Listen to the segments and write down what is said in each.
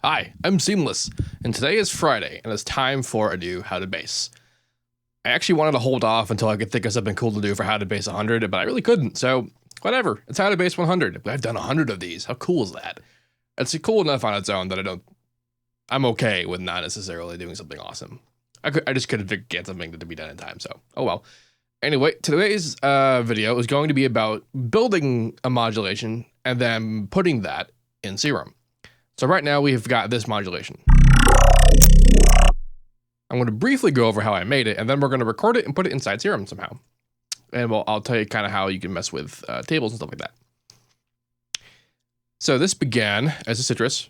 Hi, I'm Seamless, and today is Friday, and it's time for a new How to Bass. I actually wanted to hold off until I could think of something cool to do for How to Bass 100, but I really couldn't, so whatever. It's How to Bass 100. I've done 100 of these. How cool is that? It's cool enough on its own that I'm okay with not necessarily doing something awesome. I just couldn't get something to be done in time, so oh well. Anyway, today's video is going to be about building a modulation and then putting that in Serum. So right now we've got this modulation. I'm going to briefly go over how I made it, and then we're going to record it and put it inside Serum somehow. And I'll tell you kind of how you can mess with tables and stuff like that. So this began as a citrus.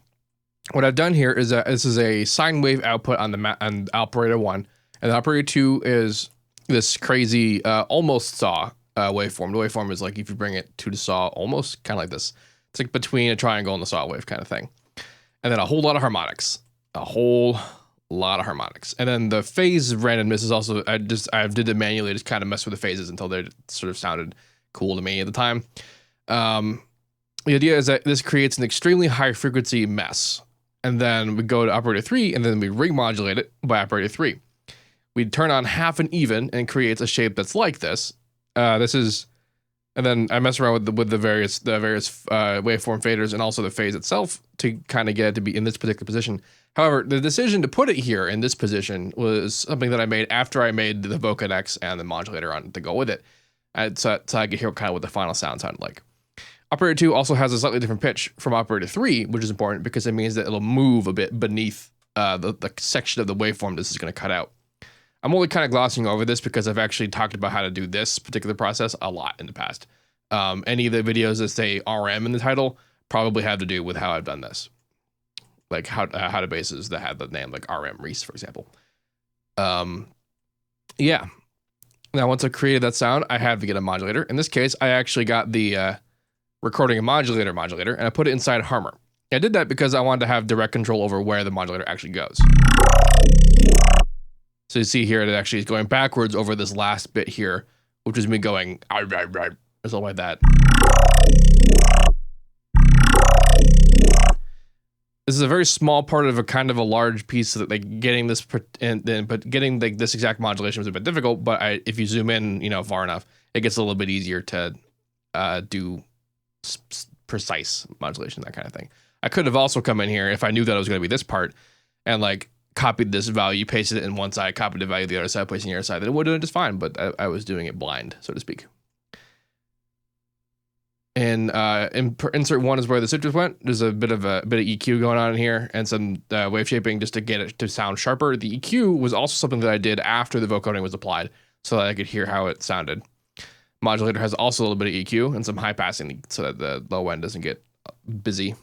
What I've done here is this is a sine wave output on operator 1, and operator 2 is this crazy almost saw waveform. The waveform is like if you bring it to the saw, almost kind of like this. It's like between a triangle and the saw wave kind of thing. And then a whole lot of harmonics. And then the phase randomness is also, I did it manually, just kind of mess with the phases until they sort of sounded cool to me at the time. The idea is that this creates an extremely high frequency mess. And then we go to operator 3, and then we remodulate it by operator 3. We turn on half and even and creates a shape that's like this. And then I mess around with the various waveform faders and also the phase itself to kind of get it to be in this particular position. However, the decision to put it here in this position was something that I made after I made the Vocodex and the modulator on to go with it. So I could hear kind of what the final sound sounded like. Operator 2 also has a slightly different pitch from operator 3, which is important because it means that it'll move a bit beneath the section of the waveform this is going to cut out. I'm only kind of glossing over this because I've actually talked about how to do this particular process a lot in the past. Any of the videos that say RM in the title probably have to do with how I've done this. Like how to bases that have the name like RM Reese, for example. Yeah. Now, once I created that sound, I had to get a modulator. In this case, I actually got the recording a modulator, and I put it inside Harmor. I did that because I wanted to have direct control over where the modulator actually goes. So you see here, it actually is going backwards over this last bit here, which is me going, or something like that. This is a very small part of a kind of a large piece, so that like getting this, but getting like this exact modulation was a bit difficult. But if you zoom in, far enough, it gets a little bit easier to do precise modulation, that kind of thing. I could have also come in here if I knew that it was going to be this part, and like copied this value, pasted it in one side, copied the value the other side, placing the other side. Then it would have done just fine. But I was doing it blind, so to speak. And insert 1 is where the citrus went. There's a bit of EQ going on in here and some wave shaping just to get it to sound sharper. The EQ was also something that I did after the vocoding was applied so that I could hear how it sounded. Modulator has also a little bit of EQ and some high passing so that the low end doesn't get busy.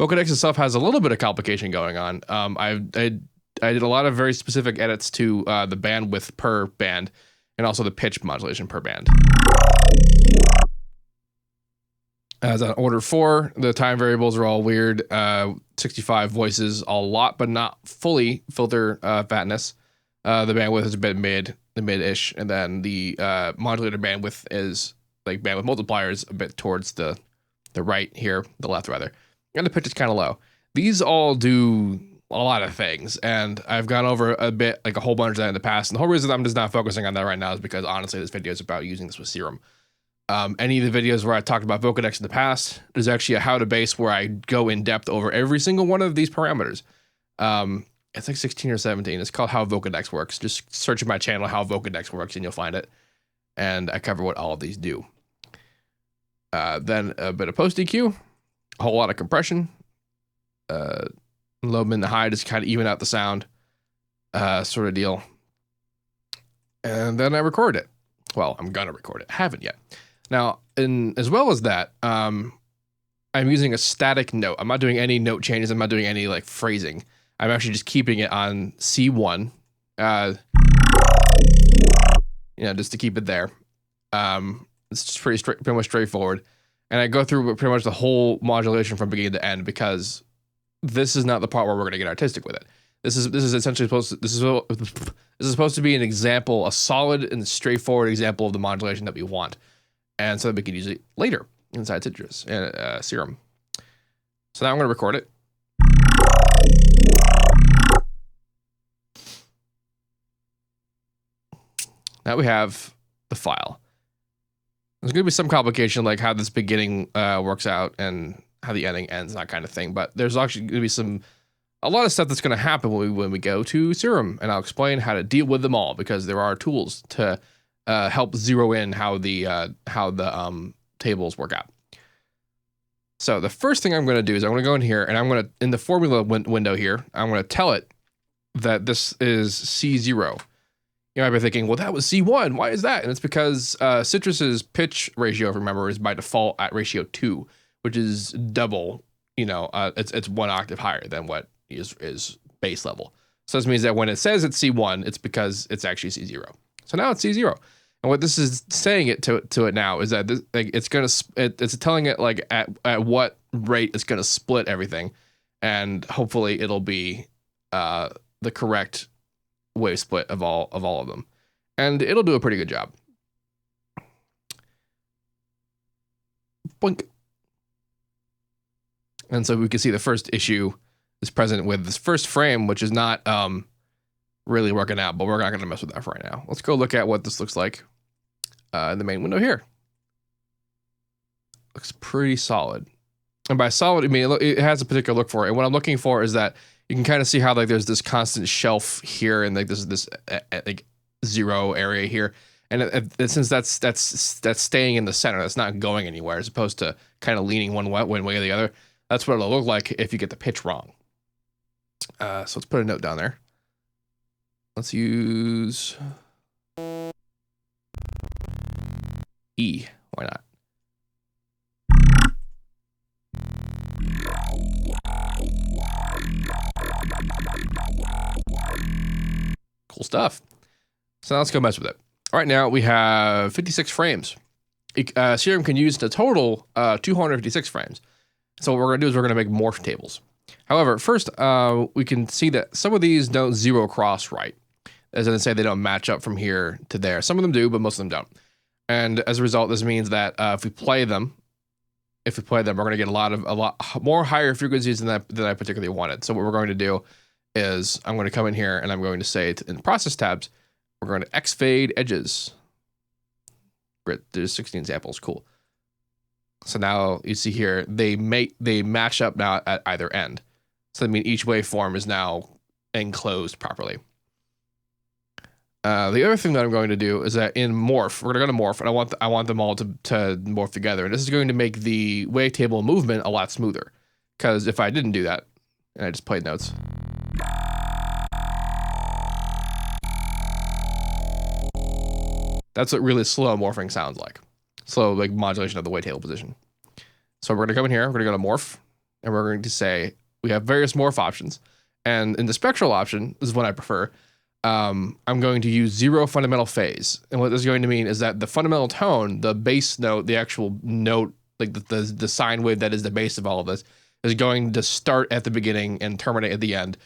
Vocodex itself has a little bit of complication going on. I did a lot of very specific edits to the bandwidth per band and also the pitch modulation per band. As on order 4, the time variables are all weird. 65 voices a lot, but not fully filter fatness. The bandwidth is a bit mid-ish, and then the modulator bandwidth is like bandwidth multipliers a bit towards the right here, the left rather, and the pitch is kind of low. These all do a lot of things, and I've gone over a bit, like a whole bunch of that in the past. And the whole reason I'm just not focusing on that right now is because honestly, this video is about using this with Serum. Any of the videos where I talked about Vocodex in the past, there's actually a how to bass where I go in depth over every single one of these parameters. It's like 16 or 17. It's called How Vocodex Works. Just search in my channel How Vocodex Works and you'll find it. And I cover what all of these do. Then a bit of post EQ, a whole lot of compression, low, mid, and high just kind of even out the sound, sort of deal. And then I record it. Well, I'm gonna record it. I haven't yet. Now, as well as that, I'm using a static note. I'm not doing any note changes. I'm not doing any like phrasing. I'm actually just keeping it on C1, just to keep it there. It's just pretty much straightforward. And I go through pretty much the whole modulation from beginning to end because this is not the part where we're gonna get artistic with it. This is essentially this is supposed to be an example, a solid and straightforward example of the modulation that we want, and so that we can use it later inside Citrus and Serum. So now I'm going to record it. now we have the file. There's going to be some complication like how this beginning works out and how the ending ends, that kind of thing. But there's actually going to be a lot of stuff that's going to happen when we go to Serum, and I'll explain how to deal with them all because there are tools to help zero in how the tables work out. So the first thing I'm going to do is I'm going to go in here and I'm going to, in the formula window here, I'm going to tell it that this is C0. You might be thinking, well, that was C1. Why is that? And it's because Citrus's pitch ratio, if you remember, is by default at ratio 2, which is double. It's 1 octave higher than what is base level. So this means that when it says it's C1, it's because it's actually C0. So now it's C0. And what this is saying it to it now is that this, like, it's telling it like at what rate it's gonna split everything, and hopefully it'll be the correct wave split of all of them, and it'll do a pretty good job. Boink. And so we can see the first issue is present with this first frame, which is not really working out, but we're not gonna mess with that for right now. Let's go look at what this looks like in the main window here. Looks pretty solid. And by solid, I mean it has a particular look for it. And what I'm looking for is that you can kind of see how like there's this constant shelf here, and like this like 0 area here. And since that's staying in the center, that's not going anywhere, as opposed to kind of leaning one way or the other. That's what it'll look like if you get the pitch wrong. So let's put a note down there. Let's use E. Why not? Cool stuff. So let's go mess with it. Right now we have 56 frames. Serum can use the total 256 frames. So what we're going to do is we're going to make morph tables. However, first we can see that some of these don't zero cross right. As in say they don't match up from here to there. Some of them do, but most of them don't. And as a result, this means that if we play them, we're going to get a lot more higher frequencies than I particularly wanted. So what we're going to do is I'm going to come in here and I'm going to say in the process tabs, we're going to X fade edges. Great, there's 16 samples, cool. So now you see here, they match up now at either end. So that means each waveform is now enclosed properly. The other thing that I'm going to do is that in morph, we're going to go to morph, and I want them all to morph together. And this is going to make the wavetable movement a lot smoother. Because if I didn't do that, and I just played notes. That's what really slow morphing sounds like. Slow like modulation of the wavetable position. So we're going to come in here, we're going to go to morph, and we're going to say we have various morph options. And in the spectral option, this is what I prefer, I'm going to use 0 fundamental phase. And what this is going to mean is that the fundamental tone, the bass note, the actual note, like the sine wave that is the base of all of this, is going to start at the beginning and terminate at the end,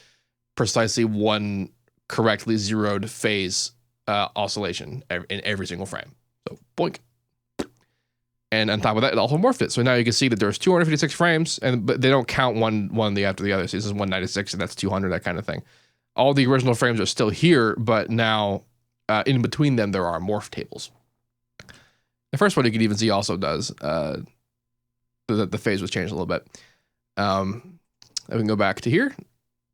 precisely one correctly zeroed phase oscillation in every single frame. So boink. And on top of that, it also morphed it. So now you can see that there's 256 frames, but they don't count one after the other. So this is 196 and that's 200, that kind of thing. All the original frames are still here, but now in between them, there are morph tables. The first one you can even see also does. The phase was changed a little bit. We can go back to here,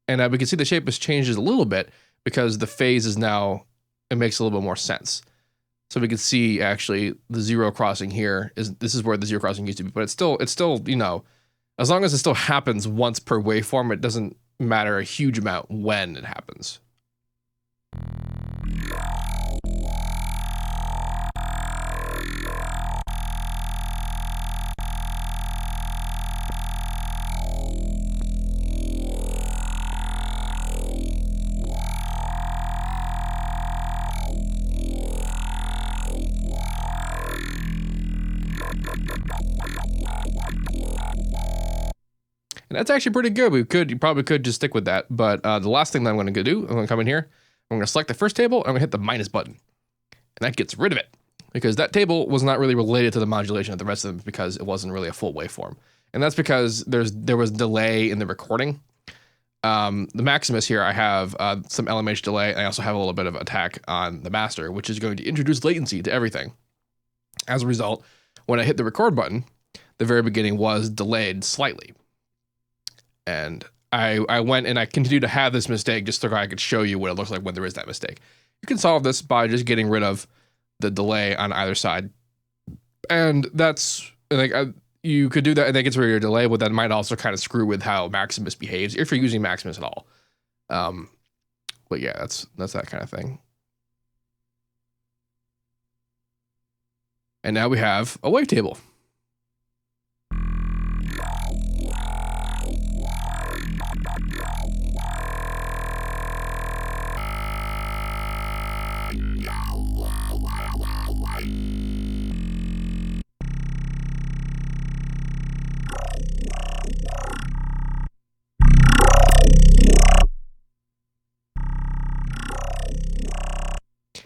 and we can see the shape has changed a little bit because the phase is now, it makes a little bit more sense. So we can see actually the 0 crossing here this is where the 0 crossing used to be, but it's still, you know, as long as it still happens once per waveform, it doesn't matter a huge amount when it happens. And that's actually pretty good. You probably could just stick with that. But the last thing that I'm going to do, I'm going to come in here, I'm going to select the first table, I'm going to hit the minus button. And that gets rid of it. Because that table was not really related to the modulation of the rest of them because it wasn't really a full waveform. And that's because there was delay in the recording. The Maximus here, I have some LMH delay, and I also have a little bit of attack on the master, which is going to introduce latency to everything. As a result, when I hit the record button, the very beginning was delayed slightly. And I went and I continued to have this mistake just so I could show you what it looks like when there is that mistake. You can solve this by just getting rid of the delay on either side. And that's like you could do that and that gets rid of your delay, but that might also kind of screw with how Maximus behaves if you're using Maximus at all. But yeah, that's that kind of thing. And now we have a wavetable.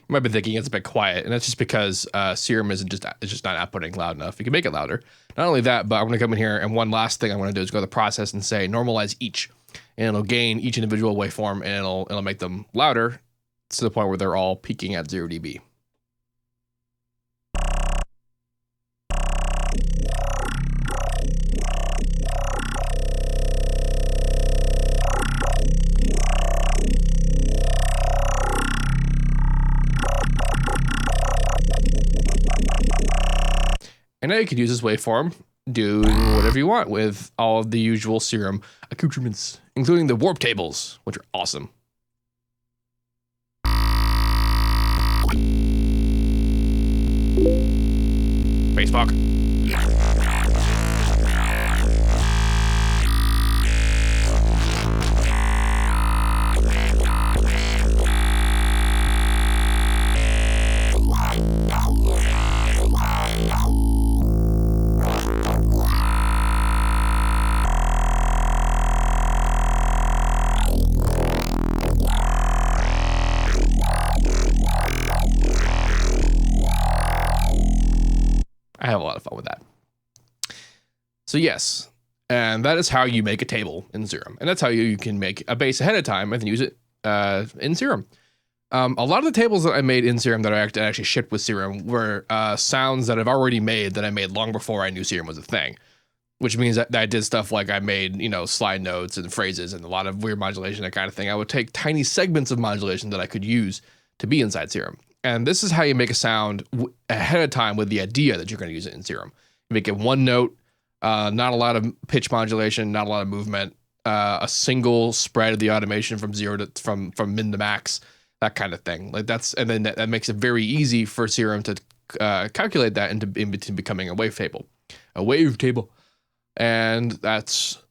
You might be thinking it's a bit quiet, and that's just because Serum is just not outputting loud enough. You can make it louder. Not only that, but I'm going to come in here, and one last thing I want to do is go to the process and say normalize each, and it'll gain each individual waveform, and it'll make them louder to the point where they're all peaking at 0 dB. And now you can use this waveform, do whatever you want with all of the usual Serum accoutrements, including the warp tables, which are awesome. Bassfuck. I have a lot of fun with that. So yes, and that is how you make a table in Serum. And that's how you can make a bass ahead of time and then use it in Serum. A lot of the tables that I made in Serum that I actually shipped with Serum were sounds that I've already made that I made long before I knew Serum was a thing. Which means that I did stuff like I made, slide notes and phrases and a lot of weird modulation, that kind of thing. I would take tiny segments of modulation that I could use to be inside Serum. And this is how you make a sound ahead of time with the idea that you're going to use it in Serum. You make it one note, not a lot of pitch modulation, not a lot of movement, a single spread of the automation from from min to max, that kind of thing. And then that makes it very easy for Serum to calculate that into becoming a wavetable. And that's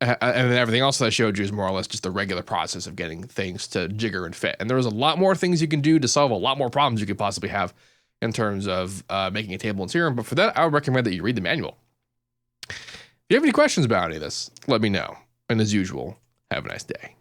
and then everything else that I showed you is more or less just the regular process of getting things to jigger and fit. And there's a lot more things you can do to solve a lot more problems you could possibly have in terms of making a table in Serum. But for that, I would recommend that you read the manual. If you have any questions about any of this, let me know. And as usual, have a nice day.